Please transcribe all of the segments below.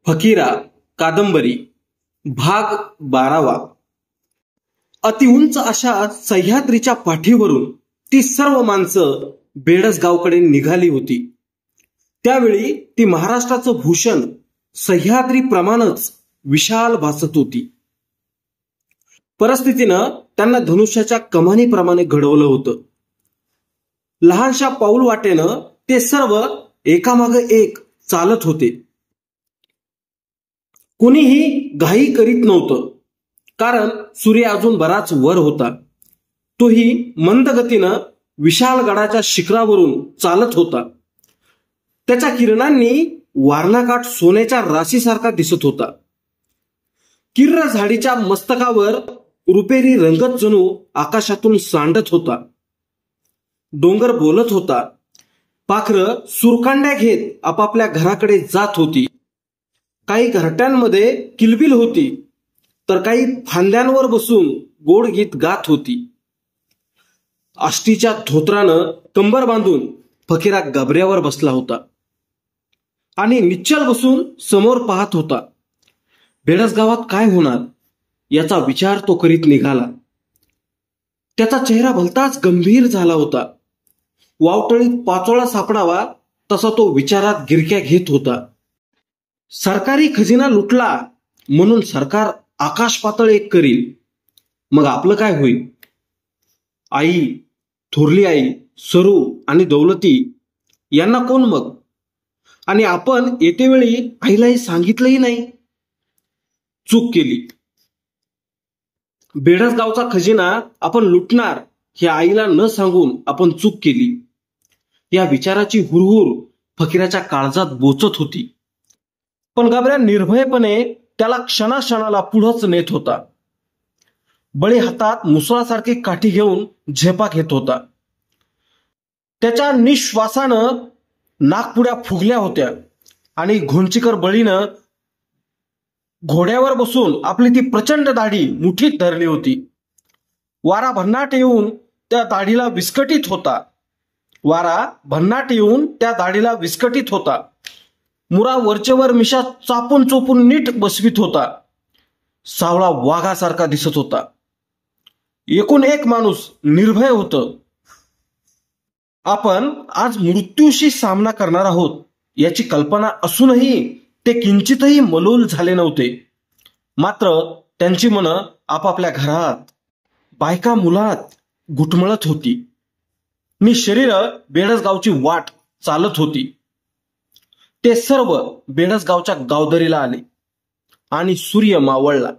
फकीरा कादंबरी भाग 12वा। अतिउंच अशा सह्याद्रीच्या पाठीवरून ती सर्व माणसं बेडसगावकडे निघाली होती। त्यावेळी ती महाराष्ट्राचं भूषण सह्याद्रीप्रमाणेच विशाल भासत होती। परिस्थितीनं त्यांना धनुष्याच्या कमानीप्रमाणे घडवलं होतं। लहानशा पाऊल वाटेनं ते सर्व एकामागे एक चालत होते। कुणीही घाई करीत नव्हतं, कारण सूर्य अजून बराच वर होता। तोही मंद गतीनं विशाल गडाच्या शिखरावरून चालत होता। त्याच्या किरणांनी वारणा काठ सोन्याच्या राशीसारखा दिसत होता। किर्र झाडीच्या मस्तकावर रुपेरी रंगत जणू आकाशातून सांडत होता। डोंगर बोलत होता। पाखरं सुरकांड्या घेत आपापल्या घराकडे जात होती। काही घरट्यांमध्ये किलबिल होती, तर काही फांद्यांवर बसून गोड गीत गात होती। आष्टीच्या धोत्रानं कंबर बांधून फकीरा गबऱ्यावर बसला होता आणि निश्चल बसून समोर पाहत होता। बेडसगावात काय होणार याचा विचार तो करीत निघाला। त्याचा चेहरा भलताच गंभीर झाला होता। वावटळीत पाचोळा सापडावा तसा तो विचारात गिरक्या घेत होता। सरकारी खजिना लुटला म्हणून सरकार आकाश पातळ एक करील, मग आपलं काय होईल? आई, थोरली आई, सरू आणि दौलती यांना कोण मग? आणि आपण येतेवेळी आईलाही सांगितलंही नाही। चूक केली। बेडसगावचा खजिना आपण लुटणार हे आईला न सांगून आपण चूक केली। या विचाराची हुरहुर फकीराच्या काळजात बोचत होती, पण गबऱ्या निर्भयपणे त्याला क्षणाक्षणाला पुढंच नेत होता। बळी हातात मुसळासारखी काठी घेऊन झेपा घेत होता। त्याच्या निश्वासानं नाकपुड्या फुगल्या होत्या आणि घोंचीकर बळीनं घोड्यावर बसून आपली ती प्रचंड दाढी मुठीत धरली होती। वारा भन्नाट येऊन त्या दाढीला विस्कटीत होता। मुरा वरचेवर मिशा चापून चोपून नीट बसवीत होता। सावळा वाघासारखा दिसत होता। एकूण एक माणूस निर्भय होतं। आपण आज मृत्यूशी सामना करणार आहोत याची कल्पना असूनही ते किंचितही मलोल झाले नव्हते। मात्र त्यांची मनं आपापल्या घरात, बायका मुलात घुटमळत होती नि शरीर बेडसगावची वाट चालत होती। ते सर्व बेडसगावच्या गावदरीला आले आणि सूर्य मावळला।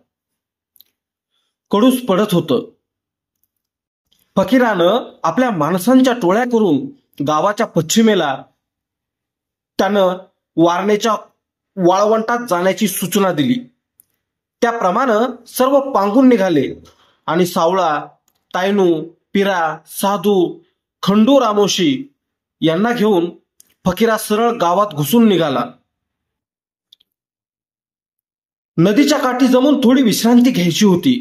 कडूस पडत होतं। फकीरानं आपल्या माणसांच्या टोळ्या करून गावाच्या पश्चिमेला त्यानं वारणेच्या वाळवंटात जाण्याची सूचना दिली। त्याप्रमाणे सर्व पांगून निघाले आणि सावळा, तायनू, पिरा, साधू, खंडू रामोशी यांना घेऊन फकीरा सरळ गावात घुसून निघाला। नदीच्या काठी जमून थोडी विश्रांती घ्यायची होती।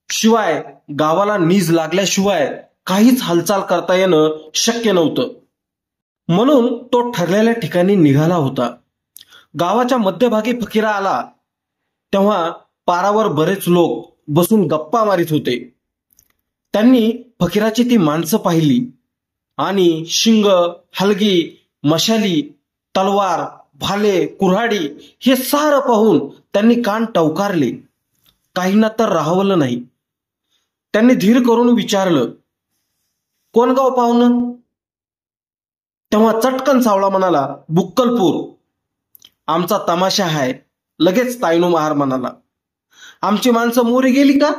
शिवाय गावाला नीज लागल्याशिवाय काहीच हालचाल करता येणं शक्य नव्हतं। म्हणून तो ठरलेल्या ठिकाणी निघाला होता। गावाच्या मध्यभागी फकीरा आला तेव्हा पारावर बरेच लोक बसून गप्पा मारित होते। त्यांनी फकीराची ती माणसं पाहिली आणि शिंग, हलगी, मशाली, तलवार, भाले, कुऱ्हाडी हे सारं पाहून त्यांनी कान टवकारले। काहींना तर राहवलं नाही। त्यांनी धीर करून विचारलं, कोण गाव पाहुणं? तेव्हा चटकन सावळा म्हणाला, बुक्कलपूर। आमचा तमाशा आहे। लगेच तायनू महार म्हणाला, आमची माणसं मोरी गेली का?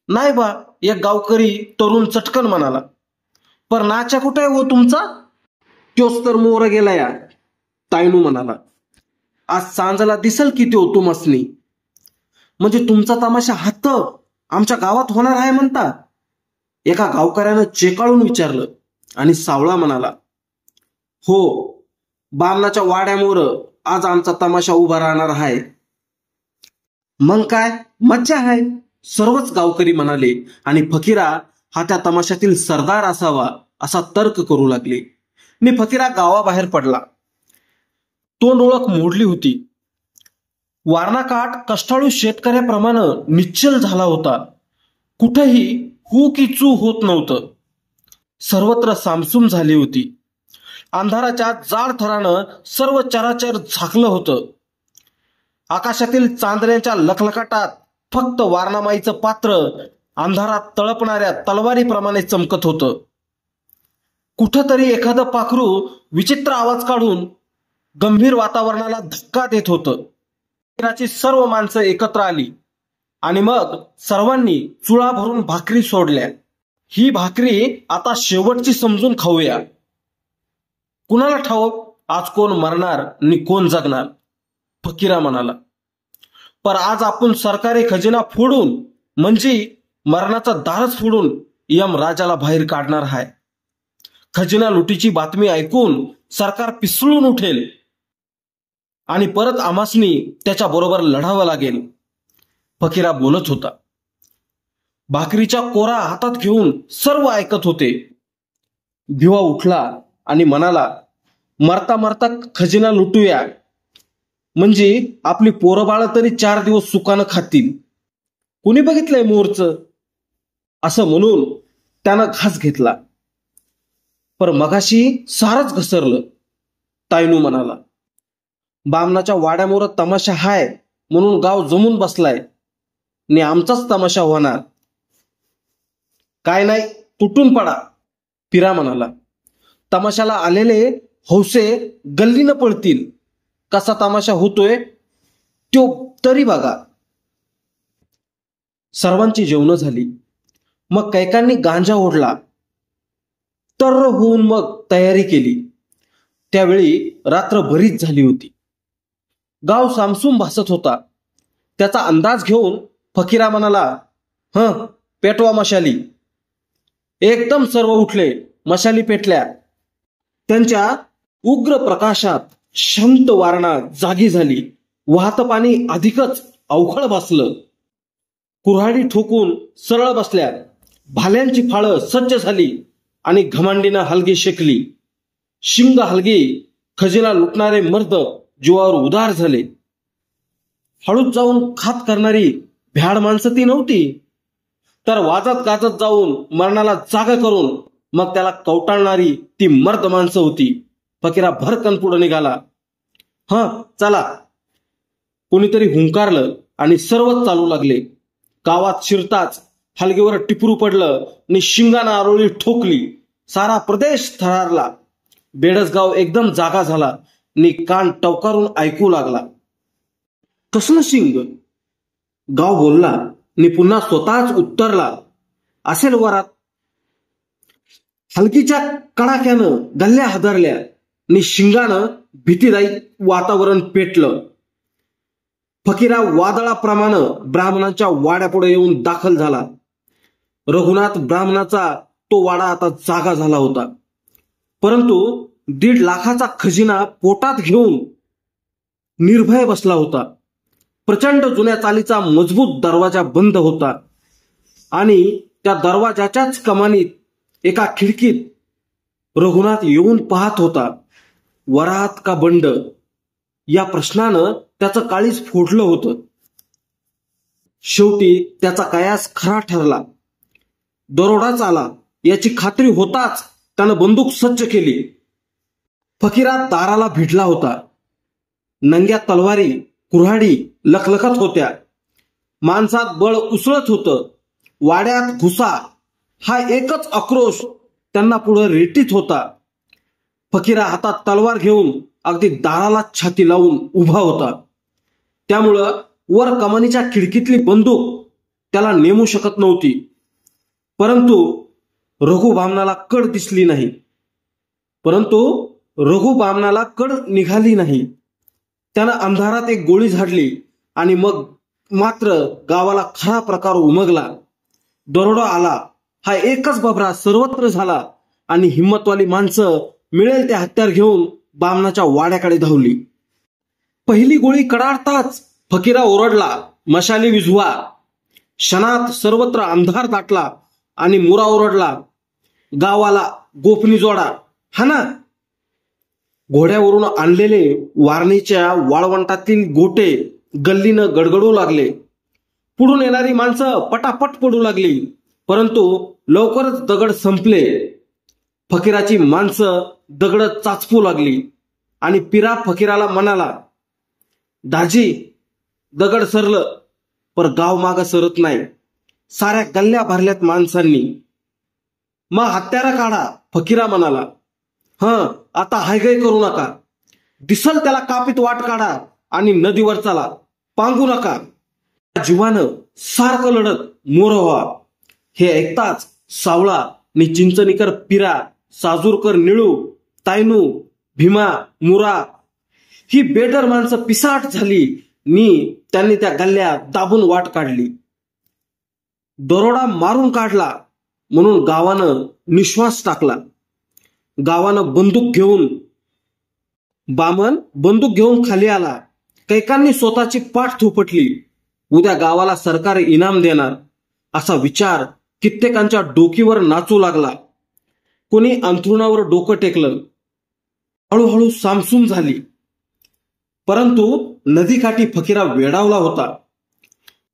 नाही बा, एक गावकरी तरुण चटकन म्हणाला, पर नाच्या कुठे आहे हो तुमचा? त्योच तर मोर गेला या, तायनू म्हणाला। आज सांजला दिसल की त्यो तुमसनी। म्हणजे तुमचा तमाशा हात आमच्या गावात होणार आहे म्हणता? एका गावकऱ्यानं चेकाळून विचारलं आणि सावळा म्हणाला, हो, बामणाच्या वाड्यामोर आज आमचा तमाशा उभा राहणार आहे। मग काय मज्जा आहे, सर्वच गावकरी म्हणाले आणि फकीरा हा त्या तमाशातील सरदार असावा असा तर्क करू लागले। नि फकीरा गावाबाहेर पडला। तोंड ओळख मोडली होती. वारणा काठ कष्टाळू शेतकऱ्याप्रमाणे निश्चल झाला होता. कुठेही हू की चू होत नव्हतं. सर्वत्र सामसूम झाली होती. अंधाराच्या जाड थरानं सर्व चराचर झाकलं होतं. आकाशातील चांदण्याच्या लखलखाटात फक्त वारणामाईचं पात्र अंधारात तळपणाऱ्या तलवारीप्रमाणे चमकत होतं. कुठंतरी एखादं पाखरू विचित्र आवाज काढून गंभीर वातावरणाला धक्का देत होतं. मंदिराची सर्व माणसं एकत्र आली आणि मग सर्वांनी चुळा भरून भाकरी सोडल्या. ही भाकरी आता शेवटची समजून खाऊया. कुणाला ठाऊक आज कोण मरणार आणि कोण जगणार, फकीरा म्हणाला. पर आज आपण सरकारी खजिना फोडून म्हणजे मरणाचा दारच फोडून यम राजाला बाहेर काढणार आहे. खजिना लुटीची बातमी ऐकून सरकार पिसळून उठेल आणि परत आमासनी त्याच्या बरोबर लढावं लागेल. फकीरा बोलत होता. भाकरीच्या कोरा हातात घेऊन सर्व ऐकत होते. भिवा उठला आणि म्हणाला, मरता मरता खजिना लुटूया म्हणजे आपली पोरं बाळ तरी 4 दिवस सुखानं खातील. कुणी बघितलंय मोरचं? असं म्हणून त्यानं घास घेतला. पर मगाशी सारच घसरलं. तायनू म्हणाला, बामणाच्या वाड्यामोर तमाशा हाय म्हणून गाव जमून बसलाय आणि आमचाच तमाशा होणार. काय नाही, तुटून पडा, पिरा म्हणाला. तमाशाला आलेले हौसे गल्लीनं पळतील. कसा तमाशा होतोय तो तरी बघा. सर्वांची जेवणं झाली. मग कैकांनी गांजा ओढला. तर्र होऊन मग तयारी केली. त्यावेळी रात्र बरीच झाली होती. गाव सामसूम भासत होता. त्याचा अंदाज घेऊन फकीरा म्हणाला, पेटवा मशाली. एकदम सर्व उठले. मशाली पेटल्या. त्यांच्या उग्र प्रकाशात शांत वारणा जागी झाली. वाहतं पाणी अधिकच अवखळ बसलं. कुऱ्हाडी ठोकून सरळ बसल्या. भाल्यांची फाळं सज्ज झाली आणि घमांडीनं हलगी शेकली. शिंग हलगी खजिना लुटणारे मर्द जीवावर उदार झाले. हळूच जाऊन खात करणारी भ्याड माणसं ती नव्हती, तर वाजत गाजत जाऊन मरणाला जागा करून मग त्याला कवटाळणारी ती मर्द माणसं होती. फकीरा भरकन पुढे निघाला. चला. कोणीतरी हुंकारलं आणि सर्वच चालू लागले. गावात शिरताच हलगीवर टिपरू पडलं आणि शिंगानं आरोळी ठोकली. सारा प्रदेश थरारला. बेडसगाव एकदम जागा झाला आणि कान टवकारून ऐकू लागला. कसलं शिंग? गाव बोलला आणि पुन्हा स्वतःच उत्तरला, असेल वरात. हलकीच्या कडाक्यानं गल्ल्या हादरल्या आणि शिंगानं भीतीदायी वातावरण पेटलं. फकीरा वादळाप्रमाणे ब्राह्मणांच्या वाड्यापुढे येऊन दाखल झाला. रघुनाथ ब्राह्मणाचा तो वाडा आता जागा झाला होता. परंतु 1.5 लाखाचा खजिना पोटात घेऊन निर्भय बसला होता. प्रचंड जुन्या चालीचा मजबूत दरवाजा बंद होता आणि त्या दरवाजाच्याच कमानीत एका खिडकीत रघुनाथ येऊन पाहत होता. वरात का बंड या प्रश्नानं त्याचं काळीज फोडलं होतं. शेवटी त्याचा कयास खरा ठरला. दरोडाच आला याची खात्री होताच त्यानं बंदूक सज्ज केली. फकीरा दाराला भिडला होता. नंग्या तलवारी कुऱ्हाडी लखलखत होत्या. माणसात बळ उसळत होतं. वाड्यात घुसा हा एकच आक्रोश त्यांना पुढे रेटीत होता. फकीरा हातात तलवार घेऊन अगदी दाराला छाती लावून उभा होता. त्यामुळं वर कमानीच्या खिडकीतली बंदूक त्याला नेमू शकत नव्हती. परंतु रघु बामणाला कड दिसली नाही. कड निघाली नाही. त्यानं अंधारात एक गोळी झाडली आणि मग मात्र गावाला खरा प्रकार उमगला. दरोडा आला हा एकच बबरा सर्वत्र झाला आणि हिम्मतवाली माणसं मिळेल ते हत्यार घेऊन बामणाच्या वाड्याकडे धावली. पहिली गोळी कडाडताच फकीरा ओरडला, मशाली विझवा. क्षणात सर्वत्र अंधार दाटला आणि मुरा ओरडला, गावाला गोफणी जोडा. हा ना. घोड्यावरून आणलेले वारणीच्या वाळवंटातील गोटे गल्लीनं गडगडू लागले. पुढून येणारी माणसं पटापट पडू लागली, परंतु लवकरच दगड संपले. फकीराची माणसं दगड चाचपू लागली आणि पिरा फकीराला म्हणाला, दाजी, दगड सरलं, पर गाव मागं सरत नाही. साऱ्या गल्ल्या भरल्यात माणसांनी. मग हत्यारं काढा, फकीरा म्हणाला. आता हायगाय करू नका. दिसल त्याला कापीत वाट काढा आणि नदीवर चला, पांगू नका. जीवानं सारखं लढत मोर व्हा. हे ऐकताच सावळा नि चिंचणीकर पिरा, साजूरकर निळू, तायनू, भीमा, मुरा ही बेडर माणसं पिसाट झाली नि त्यांनी त्या गल्ल्या दाबून वाट काढली. दरोडा मारून काढला म्हणून गावानं निश्वास टाकला. गावानं बामन बंदूक घेऊन खाली आला. कैकांनी स्वतःची पाठ थोपटली. उद्या गावाला सरकार इनाम देणार असा विचार कित्येकांच्या डोकीवर नाचू लागला. कोणी अंथरुणावर डोकं टेकलं. हळूहळू सामसूम झाली. परंतु नदीकाठी फकीरा वेडावला होता.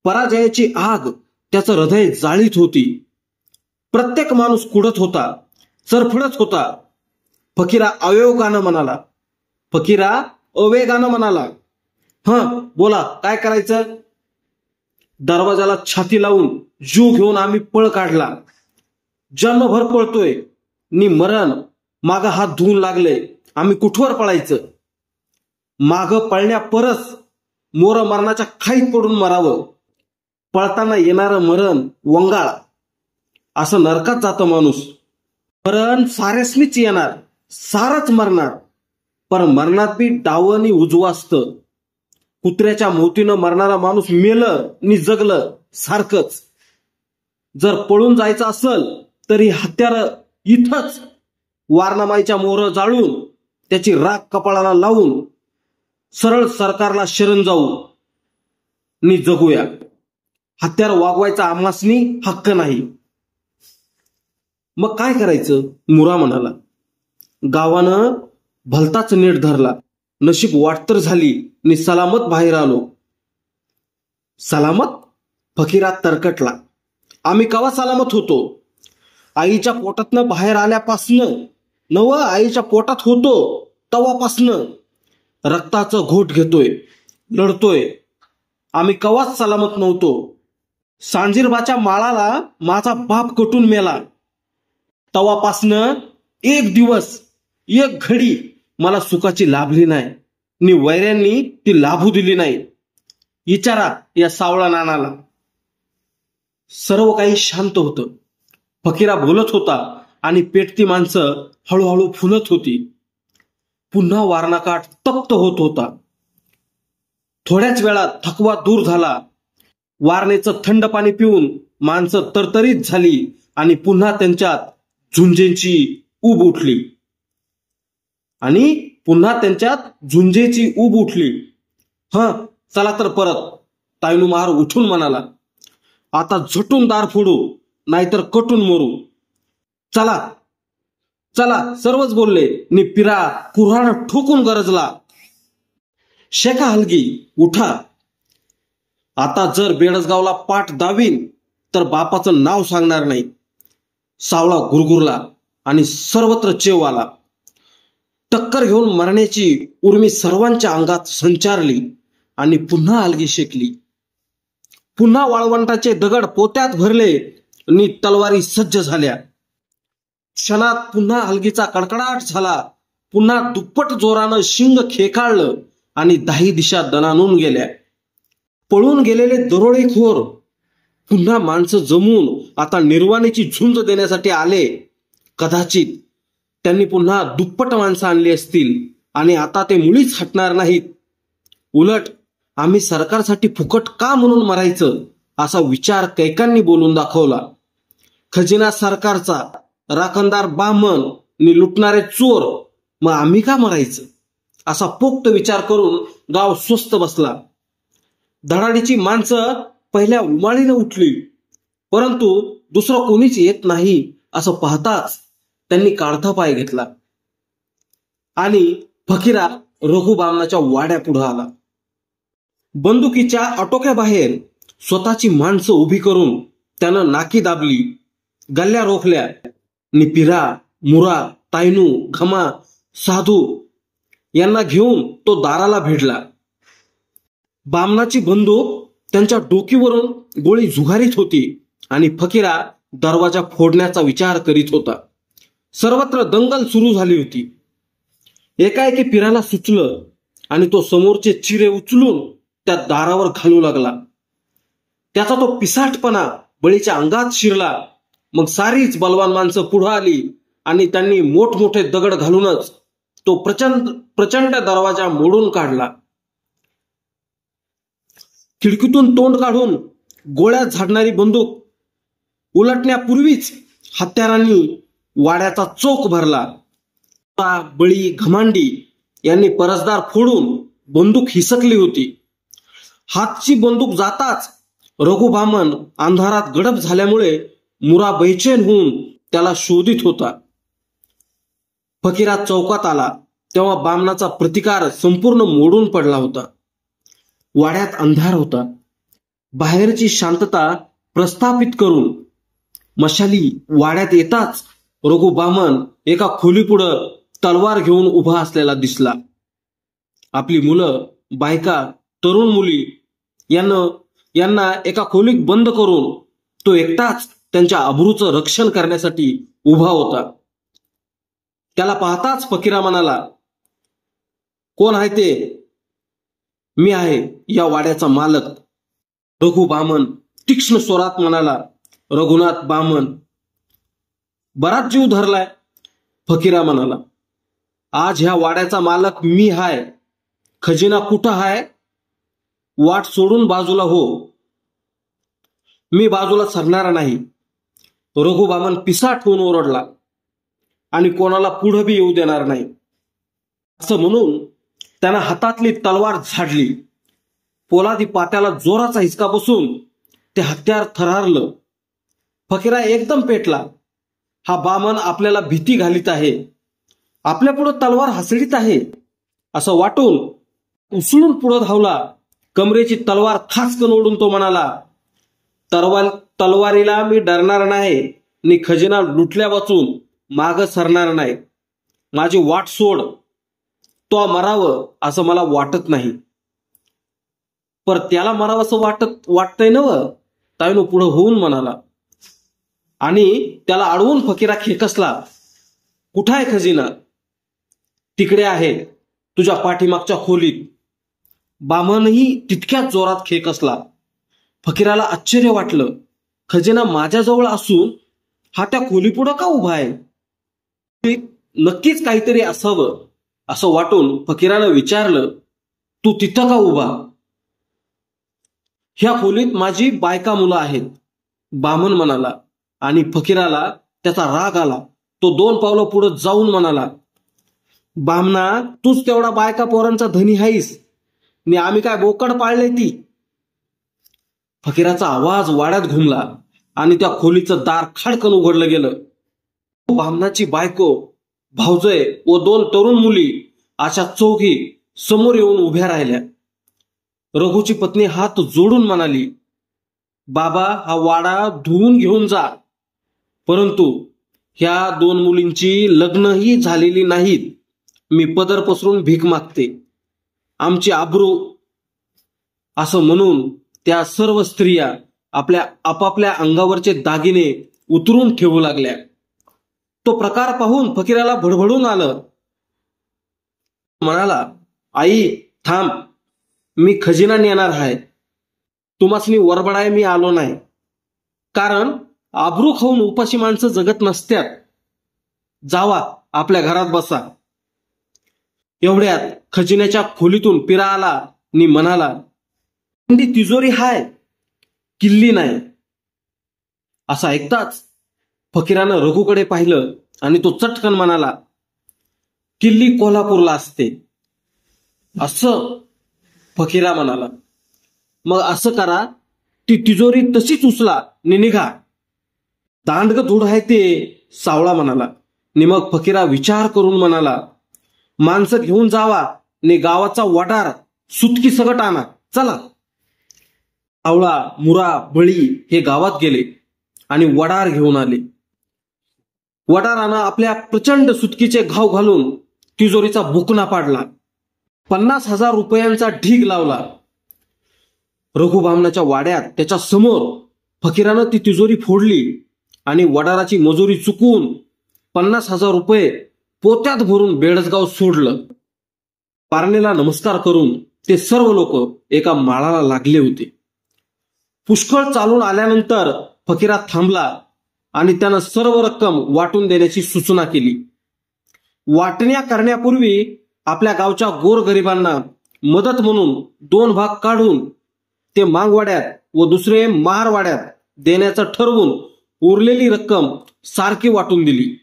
पराजयाची आग त्याचं हृदय जाळीत होती. प्रत्येक माणूस कुडत होता, चरफडत होता. फकीरा अवेगानं म्हणाला, बोला, काय करायचं? दरवाजाला छाती लावून जीव घेऊन आम्ही पळ काढला. जन्मभर पळतोय नि मरण माग हात धुवून लागले. आम्ही कुठवर पळायचं? माग पळण्या परस मोर मरणाच्या खाईत पडून मरावं. पळताना येणारं मरण वंगाळ. असं नरकात जातं माणूस. मरण साऱ्यासनीच येणार, सारच मरणार. पण मरणात बी डावं नि उजवं असतं. कुत्र्याच्या मोतीनं मरणारा माणूस मेलं नि जगलं सारखंच. जर पळून जायचं असल तरी हत्यार इथंच वारणामाईच्या मोहर जाळून त्याची राख कपाळाला लावून सरळ सरकारला शरण जाऊ नि जगूया. हत्यार वागवायचा आम्हासनी हक्क नाही. मग काय करायचं? मुरा म्हणाला. गावानं भलताच नीट धरला. नशीब वाटतर झाली नि सलामत बाहेर आलो. सलामत? फकीरात तरकटला. आम्ही कवा सलामत होतो? आईच्या पोटातनं बाहेर आल्यापासनं आईच्या पोटात होतो तवापासनं रक्ताचं घोट घेतोय, लढतोय. आम्ही कवाच सलामत नव्हतो. सांजीरबाच्या माळाला माझा बाप कटून मेला. तवापासनं एक दिवस, एक घडी मला सुखाची लाभली नाही नि वैऱ्यांनी ती लाभू दिली नाही. विचारा या सावळा नानाला. सर्व काही शांत होतं. फकीरा बोलत होता आणि पेटती माणसं हळूहळू फुलत होती. पुन्हा वारणाकाठ तप्त होत होता. थोड्याच वेळात थकवा दूर झाला. वारणेचं थंड पाणी पिऊन माणसं तरतरीत झाली आणि पुन्हा त्यांच्यात झुंजेची ऊब उठली. चला तर परत, तायनू महार उठून म्हणाला. आता झटून दार फोडू, नाहीतर कटून मरू. चला चला, सर्वच बोलले नि पिरा कुऱ्हाड ठोकून गरजला. शेका हलगी, उठा. आता जर बेडसगावला पाठ दावीन तर बापाचं नाव सांगणार नाही. सावळा गुरगुरला आणि सर्वत्र चेव आला. टक्कर घेऊन मरण्याची उर्मी सर्वांच्या अंगात संचारली आणि पुन्हा हलगी शेकली. पुन्हा वाळवंटाचे दगड पोत्यात भरले आणि तलवारी सज्ज झाल्या. क्षणात पुन्हा हलगीचा कडकडाट झाला. पुन्हा दुप्पट जोरानं शिंग खेकाळलं आणि 10 दिशा दणानून गेल्या. पळून गेलेले दरोडेखोर पुन्हा माणसं जमून आता निर्वाणीची झुंज देण्यासाठी आले. कदाचित त्यांनी पुन्हा दुप्पट माणसं आणली असतील आणि आता ते मुळीच हटणार नाहीत. उलट आम्ही सरकारसाठी फुकट का म्हणून मरायचं असा विचार कैकांनी बोलून दाखवला. खजिना सरकारचा, राखणदार बामण नि लुटणारे चोर, मग आम्ही का मरायचं असा पोक्त विचार करून गाव स्वस्थ बसला. धडाडीची माणसं पहिल्या उमाळीनं उठली, परंतु दुसरं कोणीच येत नाही असं पाहताच त्यांनी काढता पाय घेतला आणि फकीरा रघुबामनाच्या वाड्यापुढे आला. बंदुकीच्या आटोक्याबाहेर स्वतःची माणसं उभी करून त्यानं नाकी दाबली, गल्ल्या रोखल्या नि पिरा, मुरा, तायनू, घमा, साधू यांना घेऊन तो दाराला भिडला. बामनाची बंदूक त्यांच्या डोकीवरून गोळी झुगारीत होती आणि फकीरा दरवाजा फोडण्याचा विचार करीत होता. सर्वत्र दंगल सुरू झाली होती. एकाएकी पिराला सुचलं आणि तो समोरचे चिरे उचलून त्या दारावर घालू लागला. त्याचा तो पिसाटपणा बळीच्या अंगात शिरला. मग सारीच बलवान माणसं पुढे आली आणि त्यांनी मोठमोठे दगड घालूनच तो प्रचंड दरवाजा मोडून काढला. खिडकीतून तोंड काढून गोळ्या झाडणारी बंदूक उलटण्यापूर्वीच हत्यारांनी वाड्याचा चोख भरला. बळी, घमांडी यांनी परसदार फोडून बंदूक हिसकली होती. हातची बंदूक जाताच रघुबामन अंधारात गडप झाल्यामुळे मुरा बैचेन होऊन त्याला शोधित होता. फकीरा चौकात आला तेव्हा बामनाचा प्रतिकार संपूर्ण मोडून पडला होता. वाड्यात अंधार होता. बाहेरची शांतता प्रस्थापित करून मशाली वाड्यात येताच रघुबामन एका खोलीपुढं तलवार घेऊन उभा असलेला दिसला. आपली मुलं, बायका, तरुण मुली यांना एका खोलीत बंद करून तो एकटाच त्यांच्या अब्रूचं रक्षण करण्यासाठी उभा होता. त्याला पाहताच फकीरा म्हणाला, कोण आहे ते? मी आहे या वाड्याचा मालक. रघुबामन तीक्ष्ण स्वरात म्हणाला. रघुनाथ बामन. बराच जीव धरलाय. फकीरा म्हणाला, आज ह्या वाड्याचा मालक मी हाय. खजिना कुठं हाय? वाट सोडून बाजूला हो. मी बाजूला सरणार नाही. रघुबामन पिसाट होऊन ओरडला आणि कोणाला पुढे बी येऊ देणार नाही. असं म्हणून त्यानं हातातली तलवार झाडली. पोलादी पात्याला जोराचा हिसका बसून ते हत्यार थरारलं. फकीरा एकदम पेटला. हा बामन आपल्याला भीती घालीत आहे, आपल्या पुढे तलवार हसडीत आहे असं वाटून उचलून पुढे धावला. कमरेची तलवार खासकन ओढून तो म्हणाला, तलवारीला मी डरणार नाही नि खजिना लुटल्या वाचून माग सरणार नाही. माझी वाट सोड. तो मरावं असं मला वाटत नाही. पर त्याला मरावं असं वाटतंय नव? तायनो पुढे होऊन म्हणाला आणि त्याला अडवून फकीरा खेकसला. कुठं आहे खजिना? तिकडे आहे, तुझ्या पाठीमागच्या खोलीत. बामनही तितक्याच जोरात खेकसला. फकीराला आश्चर्य वाटलं. खजिना माझ्याजवळ असून हा त्या खोलीपुढं का उभा आहे? नक्कीच काहीतरी असावं असं वाटून फकीरानं विचारलं, तू तिथं का उभा? ह्या खोलीत माझी बायका मुलं आहेत, बामन म्हणाला. आणि फकीराला त्याचा राग आला. तो 2 पावलं पुढे जाऊन म्हणाला, बामना, तूच तेवढा बायका पोरांचा धनी आहेस नि आम्ही काय बोकड पाळले ती? फकीराचा आवाज वाड्यात घुमला आणि त्या खोलीचं दार खाडकन उघडलं गेलं. बामनाची बायको, भावजय व 2 तरुण मुली अशा चौघी समोर येऊन उभ्या राहिल्या. रघुची पत्नी हात जोडून म्हणाली, बाबा, हा वाडा धुवून घेऊन जा. परंतु ह्या 2 मुलींची लग्नही झालेली नाहीत. मी पदर पसरून भीक मागते. आमची आबरू. असं म्हणून त्या सर्व स्त्रिया आपल्या आपापल्या अंगावरचे दागिने उतरून ठेवू लागल्या. तो प्रकार पाहून फकीराला भडभडून आलं. म्हणाला, आई थांब, मी खजिना नेणार आहे. तुम्हासनी वरबडाय मी आलो नाही. कारण आबरू खाऊन उपाशी माणसं जगत नसत्यात. जावा आपल्या घरात बसा. एवढ्यात खजिन्याच्या खोलीतून पिरा आला नि म्हणाला, तिजोरी हाय, किल्ली नाही. असं ऐकताच फकीरानं रघुकडे पाहिलं आणि तो चटकन म्हणाला, किल्ली कोल्हापूरला असते. असं फकीरा म्हणाला. मग असं करा, ती तिजोरी तशीच उचला नि निघा. दांडग धूड आहे ते, सावळा म्हणाला. नि मग फकीरा विचार करून म्हणाला, माणसं घेऊन जावा ने गावाचा वडार सुतकी सगट आणा, चला. आवळा, मुरा, बळी हे गावात गेले आणि वडार घेऊन आले. वडारानं आपल्या प्रचंड सुतकीचे घाव घालून तिजोरीचा बुकना पाडला. 50,000 रुपयांचा ढीग लावला. रघुबामनाच्या वाड्यात त्याच्या समोर फकीरानं ती तिजोरी फोडली आणि वडाराची मजुरी चुकून 50,000 रुपये पोत्यात भरून बेडसगाव सोडलं. पारणेला नमस्कार करून ते सर्व लोक एका माळाला लागले होते. पुष्कळ चालून आल्यानंतर फकीरा थांबला आणि त्यानं सर्व रक्कम वाटून देण्याची सूचना केली. वाटण्या करण्यापूर्वी आपल्या गावच्या गोरगरिबांना मदत म्हणून 2 भाग काढून ते मांगवाड्यात व दुसरे महारवाड्यात देण्याचं ठरवून उरलेली रक्कम सारखी वाटून दिली.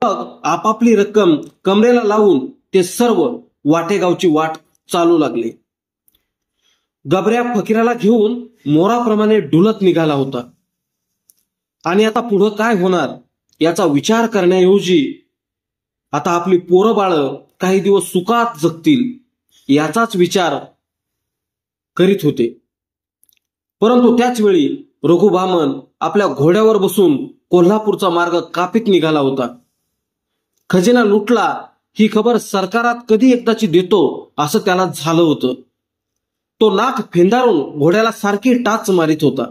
मग आपापली रक्कम कमरेला लावून ते सर्व वाटेगावची वाट चालू लागले. गबऱ्या फकीराला घेऊन मोराप्रमाणे डुलत निघाला होता आणि आता पुढं काय होणार याचा विचार करण्याऐवजी आता आपली पोरं बाळ काही दिवस सुखात जगतील याचाच विचार करीत होते. परंतु त्याच वेळी रघुबामन आपल्या घोड्यावर बसून कोल्हापूरचा मार्ग कापीत निघाला होता. खजिना लुटला ही खबर सरकारात कधी एकदाची देतो असं त्याला झालं होतं. तो नाक फेंदारून घोड्याला सारखी टाच मारित होता.